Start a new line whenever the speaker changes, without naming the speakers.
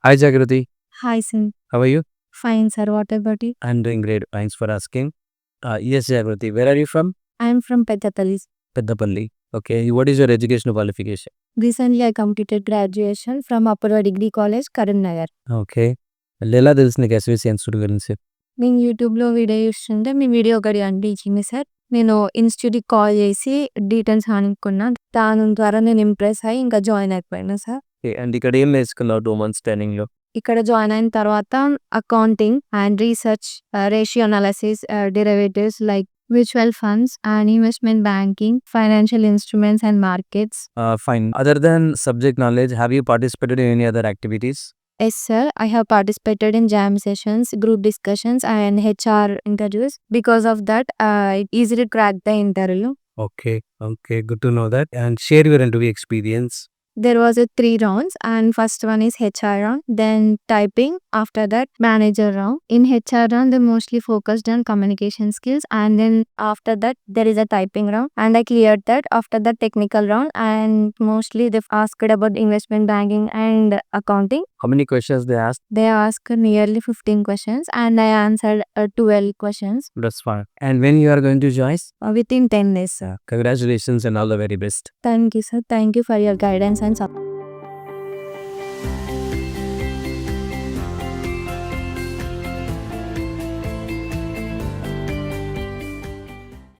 Hi Jagrati,
Hi, sir.
how are you?
Fine, sir. What about you?
I'm doing great. Thanks for asking. Yes, Jagrati, where are you from?
I'm from Peddapalli.
Peddapalli. Okay, what is your educational qualification?
Recently, I completed graduation from Appurva Degree College, Karimnagar.
Okay. ఎలా తెలుసు నీకు SVC institute గురించి?
నేను యూట్యూబ్లో video చూస్తుంటే మీ video ఒకటి కనిపించింది sir. నేను ఇన్స్టిట్యూట్కి కాల్ చేసి డీటెయిల్స్ కనుక్కున్నా. దాని ద్వారా నేను ఇంప్రెస్ అయ్యి ఇంకా జాయిన్ అయిపోయాను సార్.
అండ్ ఇక్కడ ఏం నేర్చుకున్నావు 2 months ట్రైనింగ్లో?
ఇక్కడ జాయిన్ అయిన తర్వాత accounting and research, ratio analysis, derivatives like mutual funds and investment banking, financial instruments and markets.
Fine. Other than subject knowledge, have you participated in any other activities?
Yes, sir. I have participated in jam sessions, group discussions, and HR interviews. Because of that, I easily cracked the interview.
Okay, good to know that. And share your interview experience.
There was a 3 rounds, and first one is HR round, then typing, after that manager round. In HR round, they mostly focused on communication skills, and then after that there is a typing round, and I cleared that. After that technical round, and mostly they've asked about investment banking and accounting.
How many questions they asked?
They asked nearly 15 questions, and I answered 12 questions
That's fine. And when you are going to join?
within 10 days, sir.
Congratulations and all the very best.
Thank you, sir. Thank you for your guidance and support.